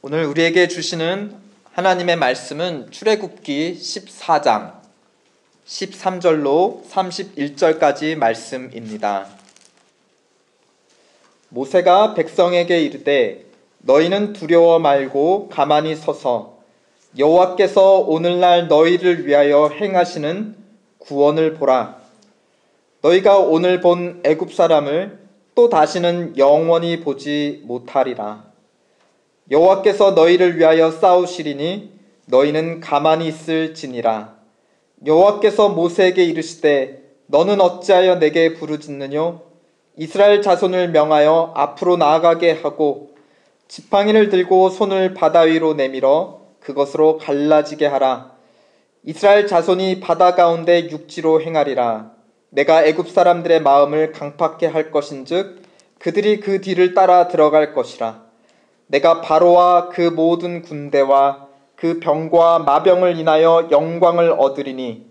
오늘 우리에게 주시는 하나님의 말씀은 출애굽기 14장 13절로 31절까지 말씀입니다. 모세가 백성에게 이르되 너희는 두려워 말고 가만히 서서 여호와께서 오늘날 너희를 위하여 행하시는 구원을 보라. 너희가 오늘 본 애굽 사람을 또 다시는 영원히 보지 못하리라. 여호와께서 너희를 위하여 싸우시리니 너희는 가만히 있을지니라. 여호와께서 모세에게 이르시되 너는 어찌하여 내게 부르짖느뇨? 이스라엘 자손을 명하여 앞으로 나아가게 하고 지팡이를 들고 손을 바다 위로 내밀어 그것으로 갈라지게 하라. 이스라엘 자손이 바다 가운데 육지로 행하리라. 내가 애굽 사람들의 마음을 강팍해 할 것인즉 그들이 그 뒤를 따라 들어갈 것이라. 내가 바로와 그 모든 군대와 그 병과 마병을 인하여 영광을 얻으리니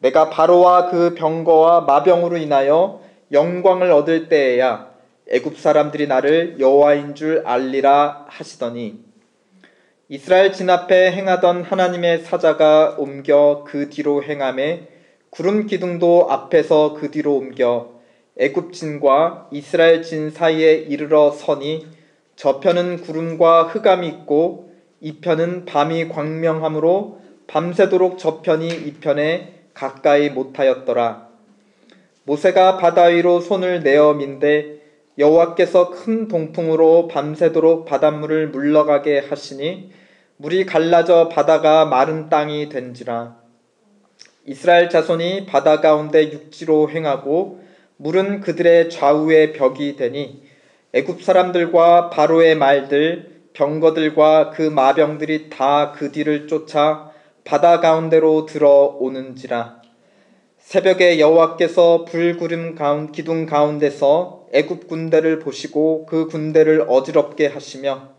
내가 바로와 그 병거와 마병으로 인하여 영광을 얻을 때에야 애굽 사람들이 나를 여호와인 줄 알리라 하시더니 이스라엘 진 앞에 행하던 하나님의 사자가 옮겨 그 뒤로 행하매 구름 기둥도 앞에서 그 뒤로 옮겨 애굽 진과 이스라엘 진 사이에 이르러 서니 저편은 구름과 흑암이 있고 이편은 밤이 광명하므로 밤새도록 저편이 이편에 가까이 못하였더라. 모세가 바다 위로 손을 내어 민대 여호와께서 큰 동풍으로 밤새도록 바닷물을 물러가게 하시니 물이 갈라져 바다가 마른 땅이 된지라. 이스라엘 자손이 바다 가운데 육지로 행하고 물은 그들의 좌우에 벽이 되니 애굽 사람들과 바로의 말들, 병거들과 그 마병들이 다 그 뒤를 쫓아 바다 가운데로 들어오는지라. 새벽에 여호와께서 불구름 기둥 가운데서 애굽 군대를 보시고 그 군대를 어지럽게 하시며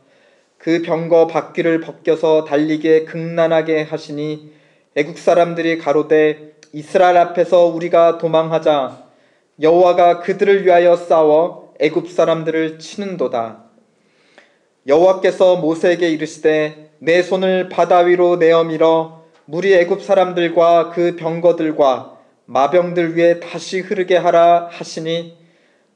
그 병거 바퀴를 벗겨서 달리게 극난하게 하시니 애굽 사람들이 가로되 이스라엘 앞에서 우리가 도망하자. 여호와가 그들을 위하여 싸워 애굽 사람들을 치는도다. 여호와께서 모세에게 이르시되 내 손을 바다 위로 내어 밀어 물이 애굽 사람들과 그 병거들과 마병들 위에 다시 흐르게 하라 하시니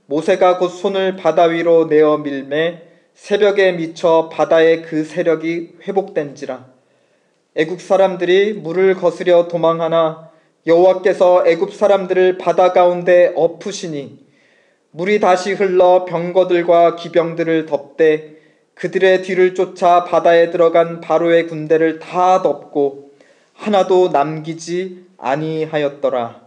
모세가 곧 손을 바다 위로 내어 밀매 새벽에 미쳐 바다의 그 세력이 회복된지라. 애굽 사람들이 물을 거스려 도망하나 여호와께서 애굽 사람들을 바다 가운데 엎으시니 물이 다시 흘러 병거들과 기병들을 덮되 그들의 뒤를 쫓아 바다에 들어간 바로의 군대를 다 덮고 하나도 남기지 아니하였더라.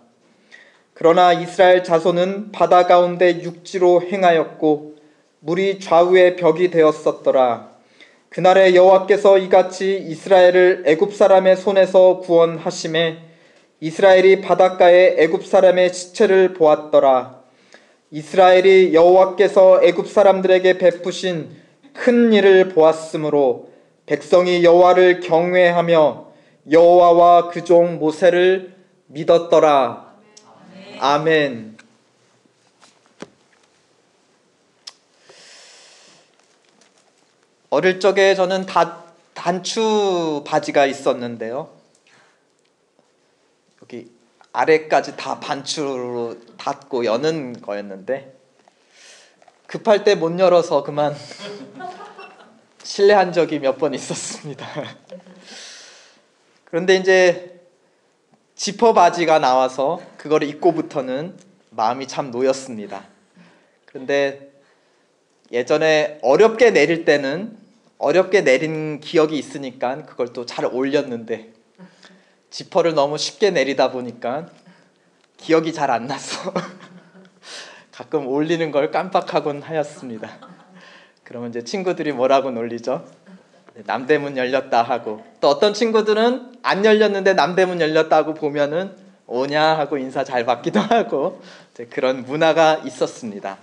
그러나 이스라엘 자손은 바다 가운데 육지로 행하였고 물이 좌우의 벽이 되었었더라. 그날에 여호와께서 이같이 이스라엘을 애굽 사람의 손에서 구원하심에 이스라엘이 바닷가에 애굽 사람의 시체를 보았더라. 이스라엘이 여호와께서 애굽 사람들에게 베푸신 큰 일을 보았으므로 백성이 여호와를 경외하며 여호와와 그 종 모세를 믿었더라. 아멘. 어릴 적에 저는 단추 바지가 있었는데요. 여기 아래까지 다 반추로 닫고 여는 거였는데 급할 때 못 열어서 그만 실례한 적이 몇 번 있었습니다. 그런데 이제 지퍼 바지가 나와서 그걸 입고부터는 마음이 참 놓였습니다. 그런데 예전에 어렵게 내릴 때는 어렵게 내린 기억이 있으니까 그걸 또 잘 올렸는데 지퍼를 너무 쉽게 내리다 보니까 기억이 잘 안 나서 가끔 올리는 걸 깜빡하곤 하였습니다. 그러면 이제 친구들이 뭐라고 놀리죠? 남대문 열렸다 하고, 또 어떤 친구들은 안 열렸는데 남대문 열렸다고 보면은 오냐 하고 인사 잘 받기도 하고 그런 문화가 있었습니다.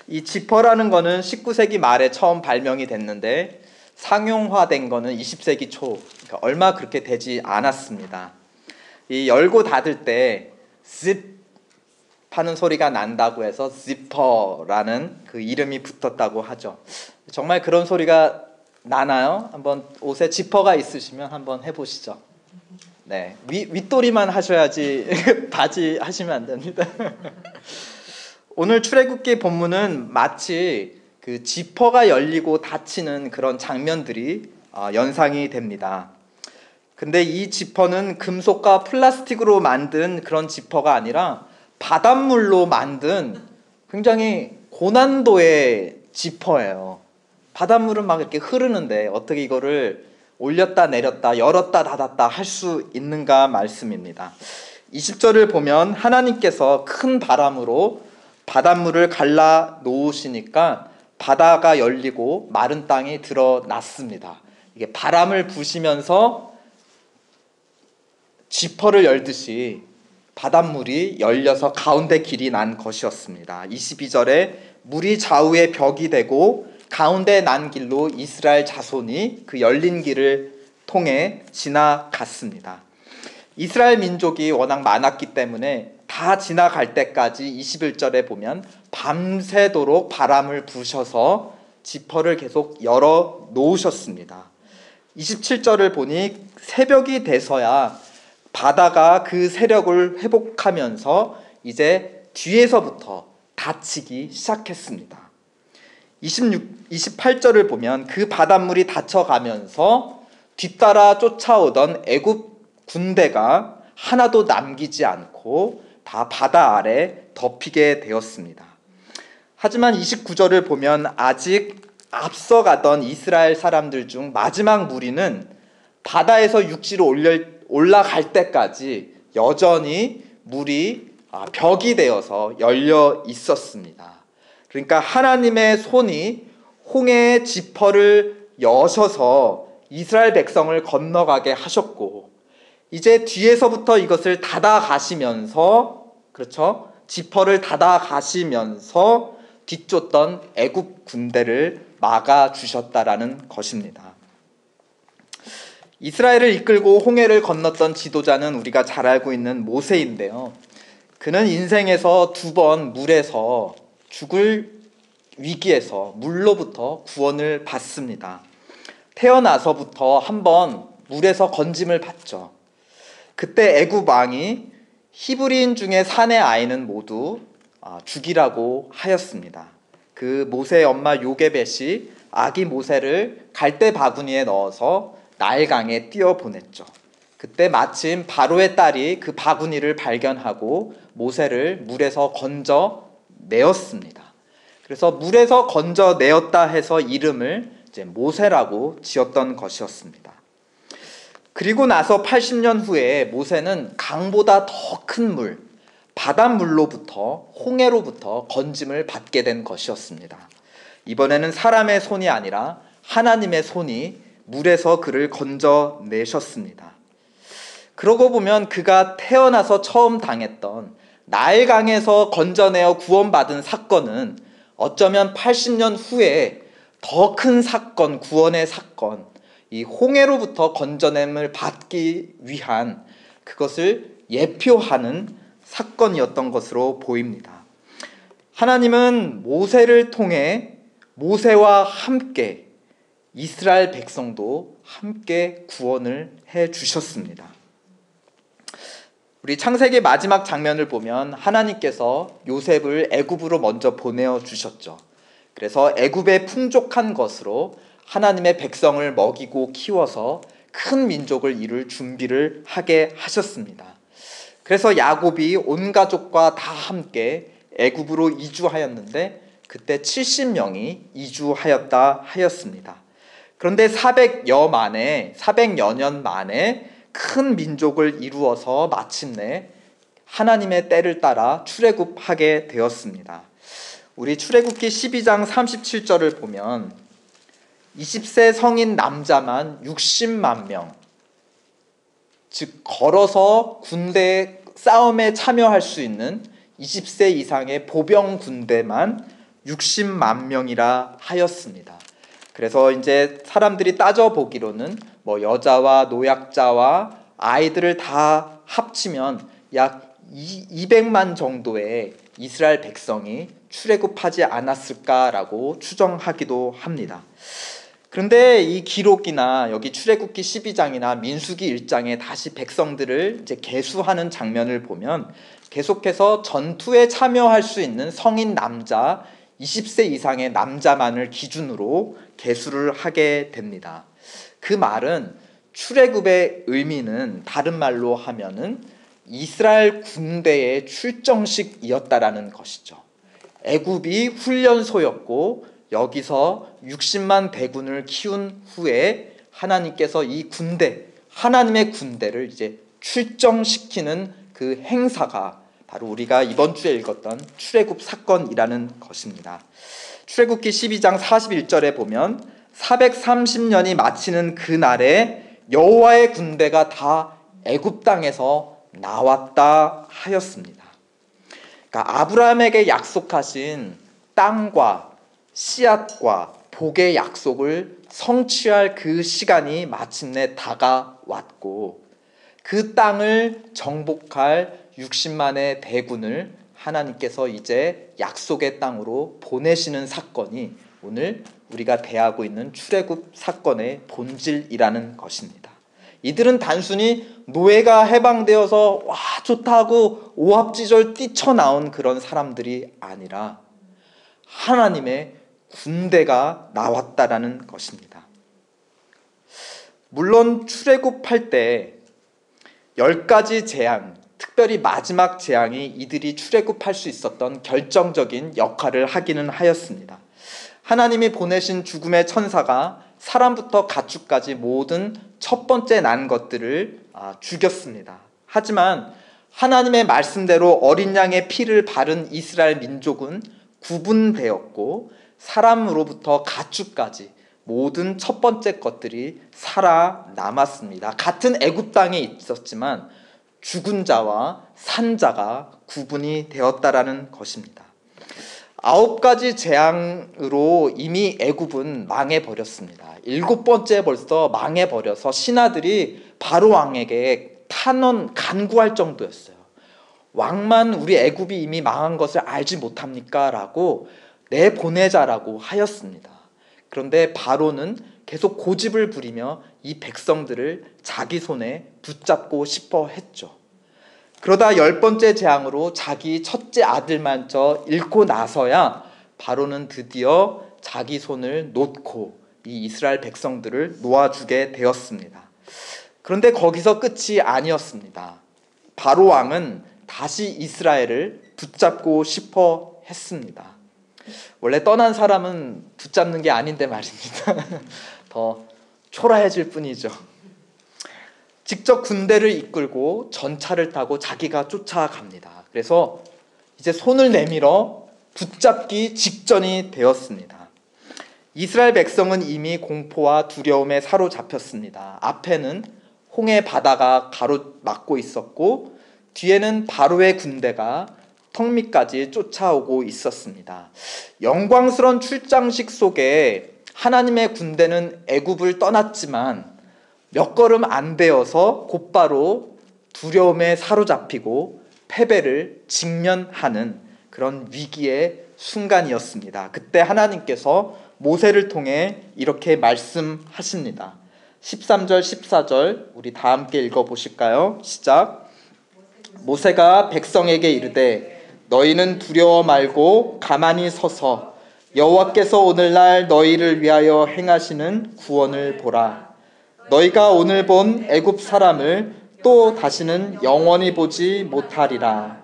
이 지퍼라는 거는 19세기 말에 처음 발명이 됐는데 상용화된 거는 20세기 초, 그러니까 얼마 그렇게 되지 않았습니다. 이 열고 닫을 때 zip 하는 소리가 난다고 해서 지퍼라는 그 이름이 붙었다고 하죠. 정말 그런 소리가 나나요? 한번 옷에 지퍼가 있으시면 한번 해보시죠. 네, 윗도리만 하셔야지 바지 하시면 안 됩니다. 오늘 출애굽기 본문은 마치 그 지퍼가 열리고 닫히는 그런 장면들이 연상이 됩니다. 근데 이 지퍼는 금속과 플라스틱으로 만든 그런 지퍼가 아니라 바닷물로 만든 굉장히 고난도의 지퍼예요. 바닷물은 막 이렇게 흐르는데 어떻게 이거를 올렸다 내렸다 열었다 닫았다 할 수 있는가 말씀입니다. 20절을 보면 하나님께서 큰 바람으로 바닷물을 갈라 놓으시니까 바다가 열리고 마른 땅이 드러났습니다. 이게 바람을 부시면서 지퍼를 열듯이 바닷물이 열려서 가운데 길이 난 것이었습니다. 22절에 물이 좌우에 벽이 되고 가운데 난 길로 이스라엘 자손이 그 열린 길을 통해 지나갔습니다. 이스라엘 민족이 워낙 많았기 때문에 다 지나갈 때까지 21절에 보면 밤새도록 바람을 부셔서 지퍼를 계속 열어 놓으셨습니다. 27절을 보니 새벽이 돼서야 바다가 그 세력을 회복하면서 이제 뒤에서부터 닫히기 시작했습니다. 28절을 보면 그 바닷물이 닫혀가면서 뒤따라 쫓아오던 애굽 군대가 하나도 남기지 않고 다 바다 아래 덮이게 되었습니다. 하지만 29절을 보면 아직 앞서가던 이스라엘 사람들 중 마지막 무리는 바다에서 육지로 올라갈 때까지 여전히 물이 벽이 되어서 열려 있었습니다. 그러니까 하나님의 손이 홍해의 지퍼를 여셔서 이스라엘 백성을 건너가게 하셨고 이제 뒤에서부터 이것을 닫아 가시면서 그렇죠? 지퍼를 닫아 가시면서 뒤쫓던 애굽 군대를 막아 주셨다라는 것입니다. 이스라엘을 이끌고 홍해를 건넜던 지도자는 우리가 잘 알고 있는 모세인데요. 그는 인생에서 2번 물에서 죽을 위기에서 물로부터 구원을 받습니다. 태어나서부터 한번 물에서 건짐을 받죠. 그때 애굽 왕이 히브리인 중에 사내 아이는 모두 죽이라고 하였습니다. 그 모세의 엄마 요게벳이 아기 모세를 갈대 바구니에 넣어서 나일강에 띄어보냈죠. 그때 마침 바로의 딸이 그 바구니를 발견하고 모세를 물에서 건져내었습니다. 그래서 물에서 건져내었다 해서 이름을 이제 모세라고 지었던 것이었습니다. 그리고 나서 80년 후에 모세는 강보다 더 큰 물, 바닷물로부터 홍해로부터 건짐을 받게 된 것이었습니다. 이번에는 사람의 손이 아니라 하나님의 손이 물에서 그를 건져내셨습니다. 그러고 보면 그가 태어나서 처음 당했던 나일강에서 건져내어 구원받은 사건은 어쩌면 80년 후에 더 큰 사건, 구원의 사건, 이 홍해로부터 건져냄을 받기 위한 그것을 예표하는 사건이었던 것으로 보입니다. 하나님은 모세를 통해 모세와 함께 이스라엘 백성도 함께 구원을 해 주셨습니다. 우리 창세기 마지막 장면을 보면 하나님께서 요셉을 애굽으로 먼저 보내어 주셨죠. 그래서 애굽의 풍족한 것으로 하나님의 백성을 먹이고 키워서 큰 민족을 이룰 준비를 하게 하셨습니다. 그래서 야곱이 온 가족과 다 함께 애굽으로 이주하였는데 그때 70명이 이주하였다 하였습니다. 그런데 400여 년 만에 큰 민족을 이루어서 마침내 하나님의 때를 따라 출애굽하게 되었습니다. 우리 출애굽기 12장 37절을 보면 20세 성인 남자만 60만 명, 즉 걸어서 군대 싸움에 참여할 수 있는 20세 이상의 보병 군대만 60만 명이라 하였습니다. 그래서 이제 사람들이 따져보기로는 뭐 여자와 노약자와 아이들을 다 합치면 약 200만 정도의 이스라엘 백성이 출애굽하지 않았을까라고 추정하기도 합니다. 그런데 이 기록이나 여기 출애굽기 12장이나 민수기 1장에 다시 백성들을 이제 계수하는 장면을 보면 계속해서 전투에 참여할 수 있는 성인 남자 20세 이상의 남자만을 기준으로 계수를 하게 됩니다. 그 말은 출애굽의 의미는 다른 말로 하면은 이스라엘 군대의 출정식이었다라는 것이죠. 애굽이 훈련소였고 여기서 60만 대군을 키운 후에 하나님께서 이 군대, 하나님의 군대를 이제 출정시키는 그 행사가 바로 우리가 이번 주에 읽었던 출애굽 사건이라는 것입니다. 출애굽기 12장 41절에 보면 430년이 마치는 그날에 여호와의 군대가 다 애굽 땅에서 나왔다 하였습니다. 그러니까 아브라함에게 약속하신 땅과 씨앗과 복의 약속을 성취할 그 시간이 마침내 다가왔고 그 땅을 정복할 60만의 대군을 하나님께서 이제 약속의 땅으로 보내시는 사건이 오늘 우리가 대하고 있는 출애굽 사건의 본질이라는 것입니다. 이들은 단순히 노예가 해방되어서 와 좋다고 오합지졸 뛰쳐나온 그런 사람들이 아니라 하나님의 군대가 나왔다라는 것입니다. 물론 출애굽할 때 10가지 재앙, 특별히 마지막 재앙이 이들이 출애굽할 수 있었던 결정적인 역할을 하기는 하였습니다. 하나님이 보내신 죽음의 천사가 사람부터 가축까지 모든 첫 번째 난 것들을 죽였습니다. 하지만 하나님의 말씀대로 어린 양의 피를 바른 이스라엘 민족은 구분되었고 사람으로부터 가축까지 모든 첫 번째 것들이 살아남았습니다. 같은 애굽 땅에 있었지만 죽은 자와 산 자가 구분이 되었다라는 것입니다. 9가지 재앙으로 이미 애굽은 망해버렸습니다. 7번째 벌써 망해버려서 신하들이 바로 왕에게 탄원 간구할 정도였어요. 왕만 우리 애굽이 이미 망한 것을 알지 못합니까? 라고 내보내자라고 하였습니다. 그런데 바로는 계속 고집을 부리며 이 백성들을 자기 손에 붙잡고 싶어 했죠. 그러다 10번째 재앙으로 자기 첫째 아들만저 잃고 나서야 바로는 드디어 자기 손을 놓고 이 이스라엘 백성들을 놓아주게 되었습니다. 그런데 거기서 끝이 아니었습니다. 바로 왕은 다시 이스라엘을 붙잡고 싶어 했습니다. 원래 떠난 사람은 붙잡는 게 아닌데 말입니다. 더 초라해질 뿐이죠. 직접 군대를 이끌고 전차를 타고 자기가 쫓아갑니다. 그래서 이제 손을 내밀어 붙잡기 직전이 되었습니다. 이스라엘 백성은 이미 공포와 두려움에 사로잡혔습니다. 앞에는 홍해 바다가 가로막고 있었고 뒤에는 바로의 군대가 턱 밑까지 쫓아오고 있었습니다. 영광스러운 출장식 속에 하나님의 군대는 애굽을 떠났지만 몇 걸음 안 되어서 곧바로 두려움에 사로잡히고 패배를 직면하는 그런 위기의 순간이었습니다. 그때 하나님께서 모세를 통해 이렇게 말씀하십니다. 13절 14절 우리 다 함께 읽어보실까요? 시작. 모세가 백성에게 이르되 너희는 두려워 말고 가만히 서서 여호와께서 오늘날 너희를 위하여 행하시는 구원을 보라. 너희가 오늘 본 애굽 사람을 또 다시는 영원히 보지 못하리라.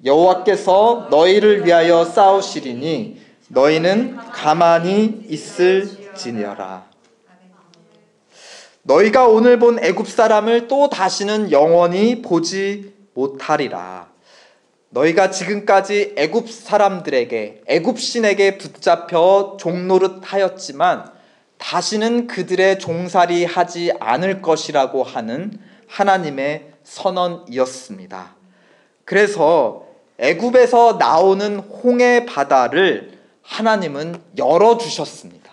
여호와께서 너희를 위하여 싸우시리니 너희는 가만히 있을지니라. 너희가 오늘 본 애굽 사람을 또 다시는 영원히 보지 못하리라. 너희가 지금까지 애굽 사람들에게 애굽 신에게 붙잡혀 종노릇하였지만 다시는 그들의 종살이 하지 않을 것이라고 하는 하나님의 선언이었습니다. 그래서 애굽에서 나오는 홍해 바다를 하나님은 열어주셨습니다.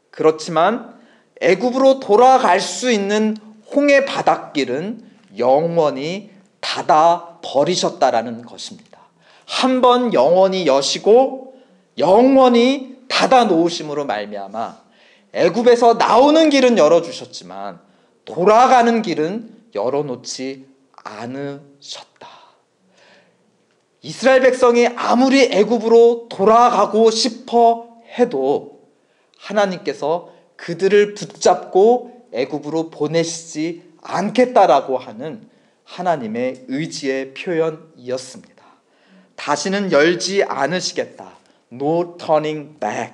그렇지만 애굽으로 돌아갈 수 있는 홍해 바닷길은 영원히 닫아 버리셨다라는 것입니다. 한번 영원히 여시고 영원히 닫아 놓으심으로 말미암아 애굽에서 나오는 길은 열어주셨지만 돌아가는 길은 열어놓지 않으셨다. 이스라엘 백성이 아무리 애굽으로 돌아가고 싶어 해도 하나님께서 그들을 붙잡고 애굽으로 보내시지 않겠다라고 하는 하나님의 의지의 표현이었습니다. 다시는 열지 않으시겠다. No turning back.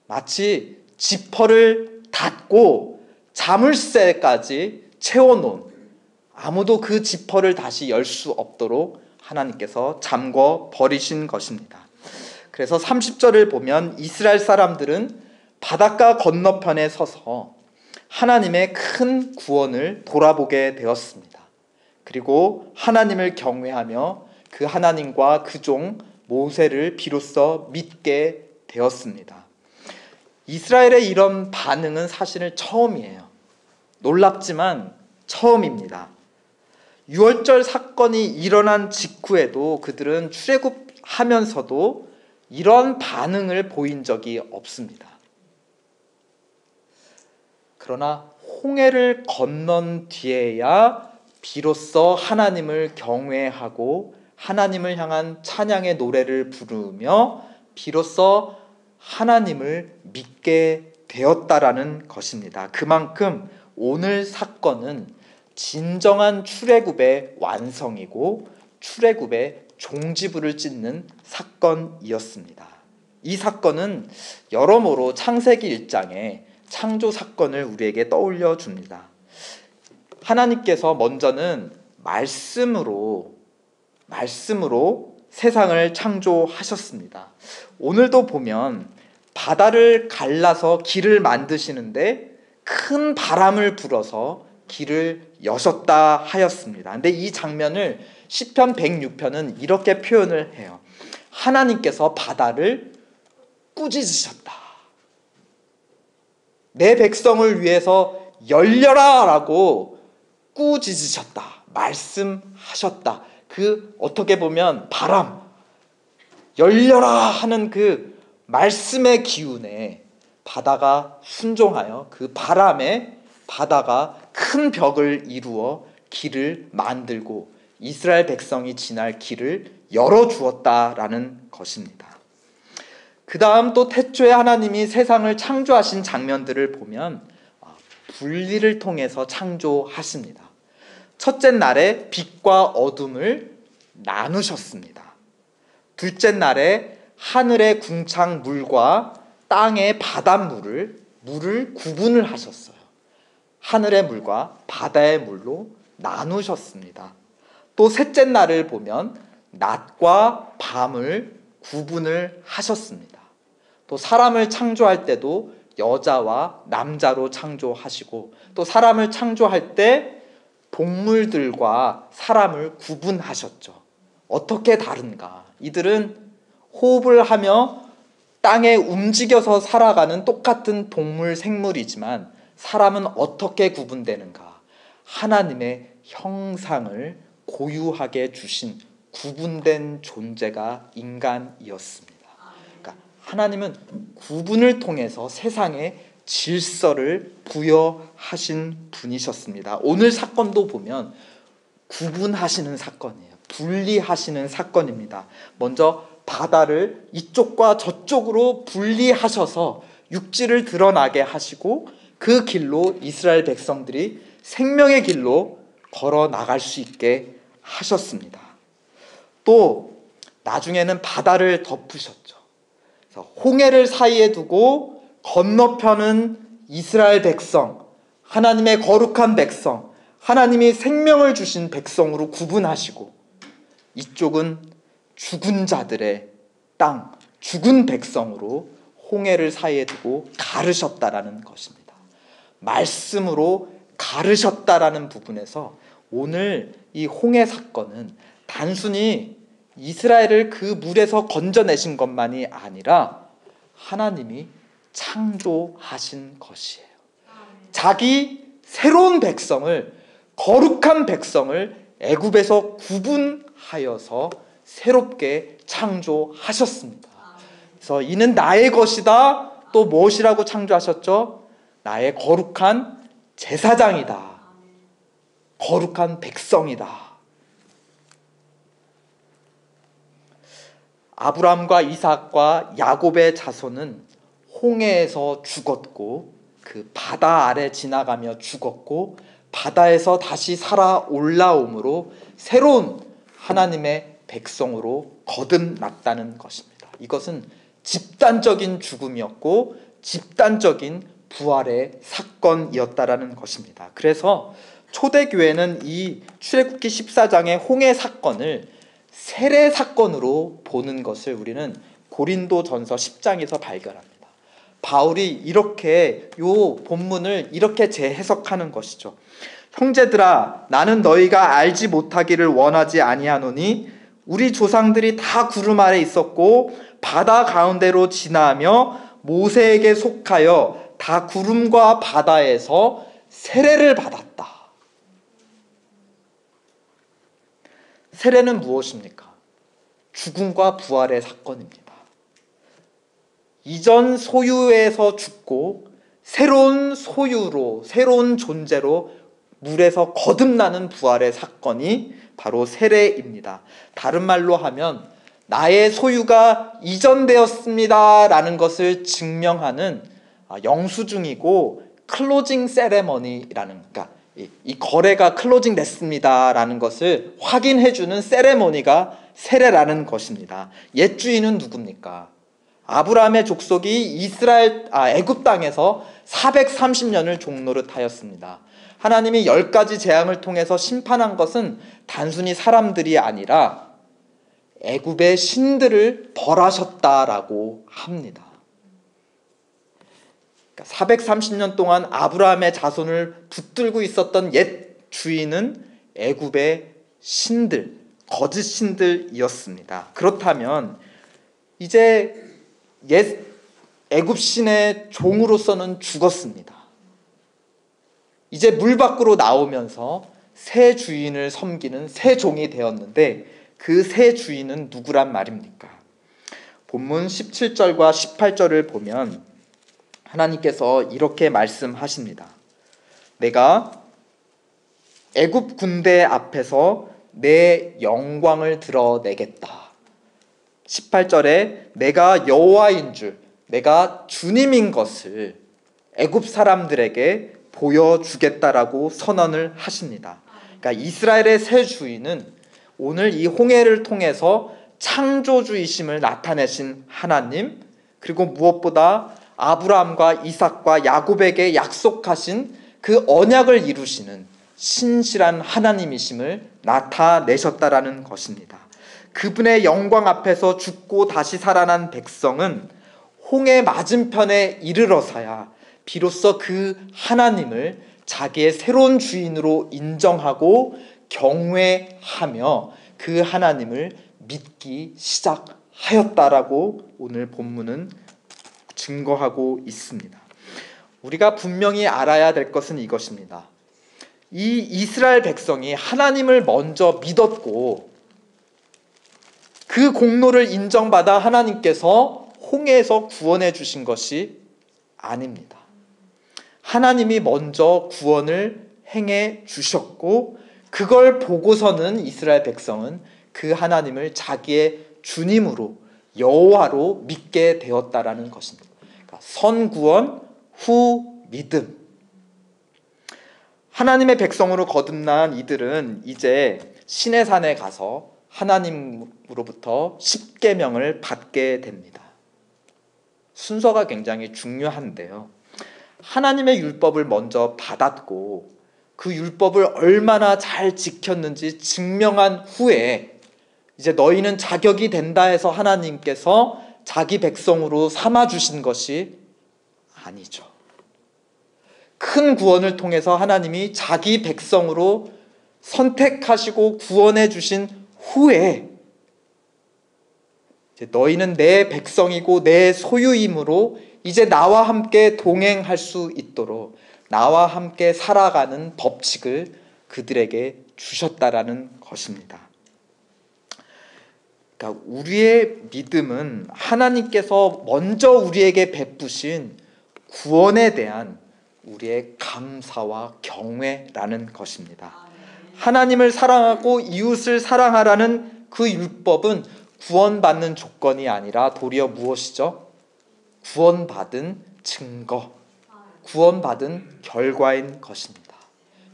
마치 지퍼를 닫고 자물쇠까지 채워놓은, 아무도 그 지퍼를 다시 열 수 없도록 하나님께서 잠궈 버리신 것입니다. 그래서 30절을 보면 이스라엘 사람들은 바닷가 건너편에 서서 하나님의 큰 구원을 돌아보게 되었습니다. 그리고 하나님을 경외하며 그 하나님과 그 종 모세를 비로소 믿게 되었습니다. 이스라엘의 이런 반응은 사실은 처음이에요. 놀랍지만 처음입니다. 유월절 사건이 일어난 직후에도 그들은 출애굽하면서도 이런 반응을 보인 적이 없습니다. 그러나 홍해를 건넌 뒤에야 비로소 하나님을 경외하고 하나님을 향한 찬양의 노래를 부르며 비로소 하나님을 믿게 되었다라는 것입니다. 그만큼 오늘 사건은 진정한 출애굽의 완성이고 출애굽의 종지부를 찍는 사건이었습니다. 이 사건은 여러모로 창세기 1장의 창조 사건을 우리에게 떠올려 줍니다. 하나님께서 먼저는 말씀으로 세상을 창조하셨습니다. 오늘도 보면 바다를 갈라서 길을 만드시는데 큰 바람을 불어서 길을 여셨다 하였습니다. 근데 이 장면을 시편 106편은 이렇게 표현을 해요. 하나님께서 바다를 꾸짖으셨다. 내 백성을 위해서 열려라 라고 꾸짖으셨다. 말씀하셨다. 그 어떻게 보면 바람, 열려라 하는 그 말씀의 기운에 바다가 순종하여 그 바람에 바다가 큰 벽을 이루어 길을 만들고 이스라엘 백성이 지날 길을 열어주었다라는 것입니다. 그 다음 또 태초에 하나님이 세상을 창조하신 장면들을 보면 분리를 통해서 창조하십니다. 첫째 날에 빛과 어둠을 나누셨습니다. 둘째 날에 하늘의 궁창 물과 땅의 바닷물을 구분을 하셨어요. 하늘의 물과 바다의 물로 나누셨습니다. 또 셋째 날을 보면 낮과 밤을 구분을 하셨습니다. 또 사람을 창조할 때도 여자와 남자로 창조하시고 또 사람을 창조할 때 동물들과 사람을 구분하셨죠. 어떻게 다른가? 이들은 호흡을 하며 땅에 움직여서 살아가는 똑같은 동물 생물이지만 사람은 어떻게 구분되는가? 하나님의 형상을 고유하게 주신 구분된 존재가 인간이었습니다. 그러니까 하나님은 구분을 통해서 세상에 질서를 부여하신 분이셨습니다. 오늘 사건도 보면 구분하시는 사건이에요. 분리하시는 사건입니다. 먼저 바다를 이쪽과 저쪽으로 분리하셔서 육지를 드러나게 하시고 그 길로 이스라엘 백성들이 생명의 길로 걸어 나갈 수 있게 하셨습니다. 또 나중에는 바다를 덮으셨죠. 그래서 홍해를 사이에 두고 건너편은 이스라엘 백성, 하나님의 거룩한 백성, 하나님이 생명을 주신 백성으로 구분하시고 이쪽은 죽은 자들의 땅, 죽은 백성으로 홍해를 사이에 두고 가르셨다라는 것입니다. 말씀으로 가르셨다라는 부분에서 오늘 이 홍해 사건은 단순히 이스라엘을 그 물에서 건져내신 것만이 아니라 하나님이 창조하신 것이에요. 자기 새로운 백성을, 거룩한 백성을 애굽에서 구분하여서 새롭게 창조하셨습니다. 그래서 이는 나의 것이다 또 무엇이라고 창조하셨죠? 나의 거룩한 제사장이다. 거룩한 백성이다. 아브라함과 이삭과 야곱의 자손은 홍해에서 죽었고 그 바다 아래 지나가며 죽었고 바다에서 다시 살아 올라옴으로 새로운 하나님의 백성으로 거듭났다는 것입니다. 이것은 집단적인 죽음이었고 집단적인 부활의 사건이었다라는 것입니다. 그래서 초대교회는 이 출애굽기 14장의 홍해 사건을 세례 사건으로 보는 것을 우리는 고린도전서 10장에서 발견합니다. 바울이 이렇게 요 본문을 이렇게 재해석하는 것이죠. 형제들아, 나는 너희가 알지 못하기를 원하지 아니하노니 우리 조상들이 다 구름 아래 있었고 바다 가운데로 지나며 모세에게 속하여 다 구름과 바다에서 세례를 받았다. 세례는 무엇입니까? 죽음과 부활의 사건입니다. 이전 소유에서 죽고 새로운 소유로, 새로운 존재로 물에서 거듭나는 부활의 사건이 바로 세례입니다. 다른 말로 하면 나의 소유가 이전되었습니다 라는 것을 증명하는 영수증이고 클로징 세레머니라는, 그러니까 이 거래가 클로징 됐습니다 라는 것을 확인해주는 세레머니가 세례라는 것입니다. 옛 주인은 누굽니까? 아브라함의 족속이 애굽 땅에서 430년을 종노릇하였습니다. 하나님이 10가지 재앙을 통해서 심판한 것은 단순히 사람들이 아니라 애굽의 신들을 벌하셨다라고 합니다. 430년 동안 아브라함의 자손을 붙들고 있었던 옛 주인은 애굽의 신들, 거짓 신들이었습니다. 그렇다면 이제 옛 애굽 신의 종으로서는 죽었습니다. 이제 물 밖으로 나오면서 새 주인을 섬기는 새 종이 되었는데 그 새 주인은 누구란 말입니까? 본문 17절과 18절을 보면 하나님께서 이렇게 말씀하십니다. 내가 애굽 군대 앞에서 내 영광을 드러내겠다. 18절에 내가 여호와인 줄, 내가 주님인 것을 애굽 사람들에게 보여주겠다라고 선언을 하십니다. 그러니까 이스라엘의 새 주인은 오늘 이 홍해를 통해서 창조주이심을 나타내신 하나님, 그리고 무엇보다 아브라함과 이삭과 야곱에게 약속하신 그 언약을 이루시는 신실한 하나님이심을 나타내셨다라는 것입니다. 그분의 영광 앞에서 죽고 다시 살아난 백성은 홍해 맞은편에 이르러서야 비로소 그 하나님을 자기의 새로운 주인으로 인정하고 경외하며 그 하나님을 믿기 시작하였다라고 오늘 본문은 증거하고 있습니다. 우리가 분명히 알아야 될 것은 이것입니다. 이 이스라엘 백성이 하나님을 먼저 믿었고 그 공로를 인정받아 하나님께서 홍해에서 구원해 주신 것이 아닙니다. 하나님이 먼저 구원을 행해 주셨고 그걸 보고서는 이스라엘 백성은 그 하나님을 자기의 주님으로 여호와로 믿게 되었다라는 것입니다. 그러니까 선구원 후 믿음. 하나님의 백성으로 거듭난 이들은 이제 시내산에 가서 하나님으로부터 십계명을 받게 됩니다. 순서가 굉장히 중요한데요. 하나님의 율법을 먼저 받았고 그 율법을 얼마나 잘 지켰는지 증명한 후에 이제 너희는 자격이 된다 해서 하나님께서 자기 백성으로 삼아주신 것이 아니죠. 큰 구원을 통해서 하나님이 자기 백성으로 선택하시고 구원해 주신 후에 이제 너희는 내 백성이고 내 소유이므로 이제 나와 함께 동행할 수 있도록 나와 함께 살아가는 법칙을 그들에게 주셨다라는 것입니다. 그러니까 우리의 믿음은 하나님께서 먼저 우리에게 베푸신 구원에 대한 우리의 감사와 경외라는 것입니다. 하나님을 사랑하고 이웃을 사랑하라는 그 율법은 구원받는 조건이 아니라 도리어 무엇이죠? 구원받은 증거, 구원받은 결과인 것입니다.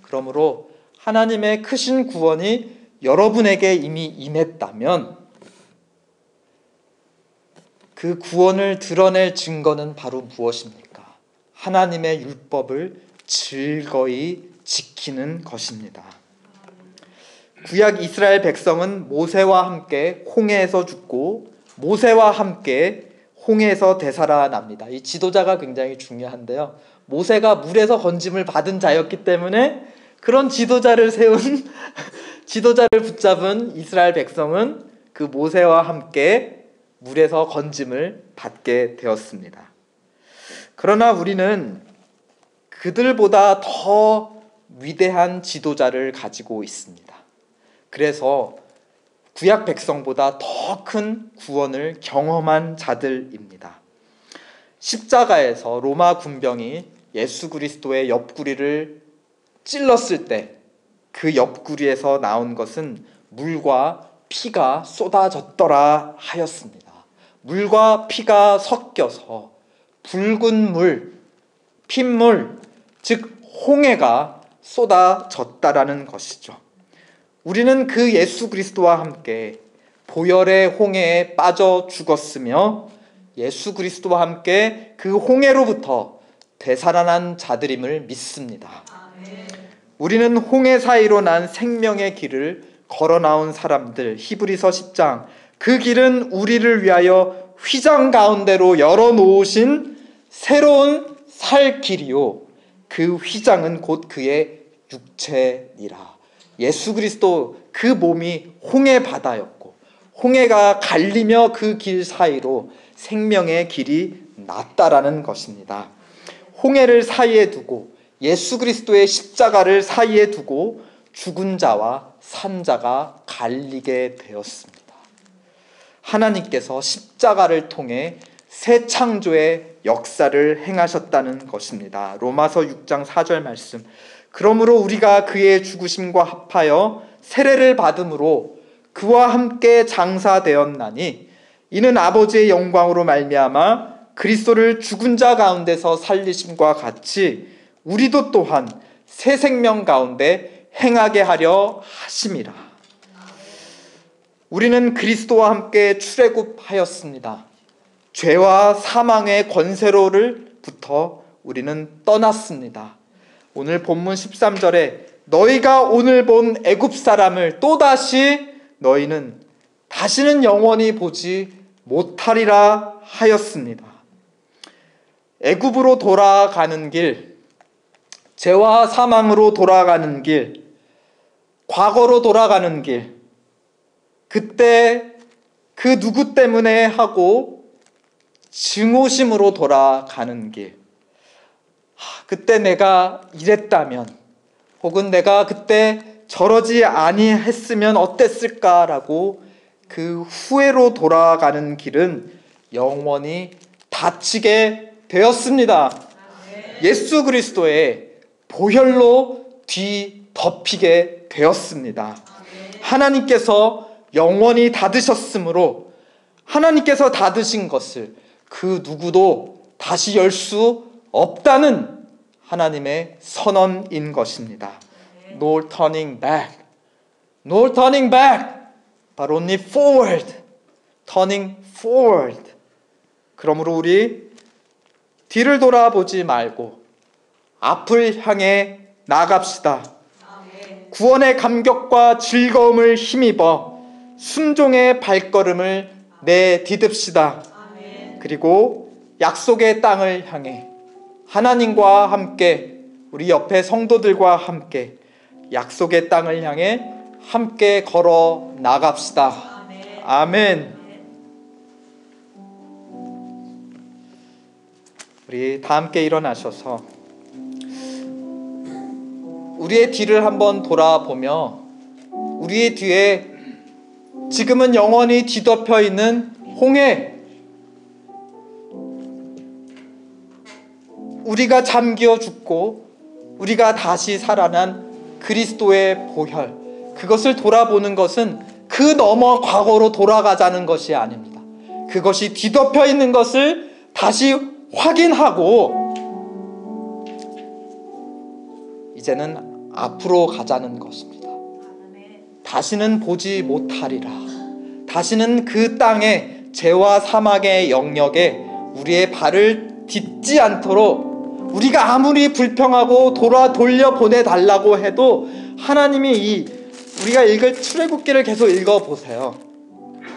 그러므로 하나님의 크신 구원이 여러분에게 이미 임했다면 그 구원을 드러낼 증거는 바로 무엇입니까? 하나님의 율법을 즐거이 지키는 것입니다. 구약 이스라엘 백성은 모세와 함께 홍해에서 죽고 모세와 함께 홍해에서 되살아납니다. 이 지도자가 굉장히 중요한데요. 모세가 물에서 건짐을 받은 자였기 때문에 그런 지도자를 세운 지도자를 붙잡은 이스라엘 백성은 그 모세와 함께 물에서 건짐을 받게 되었습니다. 그러나 우리는 그들보다 더 위대한 지도자를 가지고 있습니다. 그래서 구약 백성보다 더 큰 구원을 경험한 자들입니다. 십자가에서 로마 군병이 예수 그리스도의 옆구리를 찔렀을 때 그 옆구리에서 나온 것은 물과 피가 쏟아졌더라 하였습니다. 물과 피가 섞여서 붉은 물, 핏물, 즉 홍해가 쏟아졌다라는 것이죠. 우리는 그 예수 그리스도와 함께 보혈의 홍해에 빠져 죽었으며 예수 그리스도와 함께 그 홍해로부터 되살아난 자들임을 믿습니다. 우리는 홍해 사이로 난 생명의 길을 걸어 나온 사람들, 히브리서 10장, 그 길은 우리를 위하여 휘장 가운데로 열어놓으신 새로운 살 길이요 그 휘장은 곧 그의 육체니라. 예수 그리스도 그 몸이 홍해 바다였고 홍해가 갈리며 그 길 사이로 생명의 길이 났다라는 것입니다. 홍해를 사이에 두고 예수 그리스도의 십자가를 사이에 두고 죽은 자와 산 자가 갈리게 되었습니다. 하나님께서 십자가를 통해 새 창조의 역사를 행하셨다는 것입니다. 로마서 6장 4절 말씀. 그러므로 우리가 그의 죽으심과 합하여 세례를 받음으로 그와 함께 장사되었나니 이는 아버지의 영광으로 말미암아 그리스도를 죽은 자 가운데서 살리심과 같이 우리도 또한 새 생명 가운데 행하게 하려 하심이라. 우리는 그리스도와 함께 출애굽하였습니다. 죄와 사망의 권세로부터 우리는 떠났습니다. 오늘 본문 13절에 너희가 오늘 본 애굽 사람을 또다시 너희는 다시는 영원히 보지 못하리라 하였습니다. 애굽으로 돌아가는 길, 죄와 사망으로 돌아가는 길, 과거로 돌아가는 길, 그때 그 누구 때문에 하고 증오심으로 돌아가는 길, 그때 내가 이랬다면 혹은 내가 그때 저러지 아니했으면 어땠을까라고 그 후회로 돌아가는 길은 영원히 닫히게 되었습니다. 예수 그리스도의 보혈로 뒤덮이게 되었습니다. 하나님께서 영원히 닫으셨으므로 하나님께서 닫으신 것을 그 누구도 다시 열 수 없다는 하나님의 선언인 것입니다. No turning back. No turning back. But only forward. Turning forward. 그러므로 우리 뒤를 돌아보지 말고 앞을 향해 나갑시다. 구원의 감격과 즐거움을 힘입어 순종의 발걸음을 내디듭시다. 그리고 약속의 땅을 향해 하나님과 함께 우리 옆에 성도들과 함께 약속의 땅을 향해 함께 걸어 나갑시다. 아멘. 우리 다 함께 일어나셔서 우리의 뒤를 한번 돌아보며 우리의 뒤에 지금은 영원히 뒤덮여 있는 홍해, 우리가 잠겨 죽고 우리가 다시 살아난 그리스도의 보혈, 그것을 돌아보는 것은 그 너머 과거로 돌아가자는 것이 아닙니다. 그것이 뒤덮여 있는 것을 다시 확인하고 이제는 앞으로 가자는 것입니다. 다시는 보지 못하리라. 다시는 그 땅의 죄와 사막의 영역에 우리의 발을 딛지 않도록, 우리가 아무리 불평하고 돌려 보내달라고 해도 하나님이 우리가 읽을 출애굽기를 계속 읽어보세요.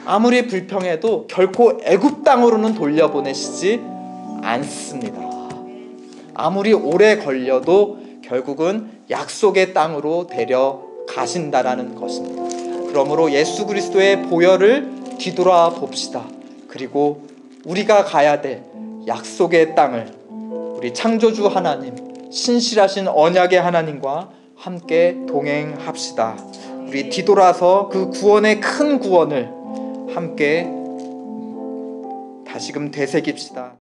아무리 불평해도 결코 애굽 땅으로는 돌려보내시지 않습니다. 아무리 오래 걸려도 결국은 약속의 땅으로 데려가신다라는 것입니다. 그러므로 예수 그리스도의 보혈을 뒤돌아 봅시다. 그리고 우리가 가야 될 약속의 땅을 우리 창조주 하나님, 신실하신 언약의 하나님과 함께 동행합시다. 우리 뒤돌아서 그 구원의 큰 구원을 함께 다시금 되새깁시다.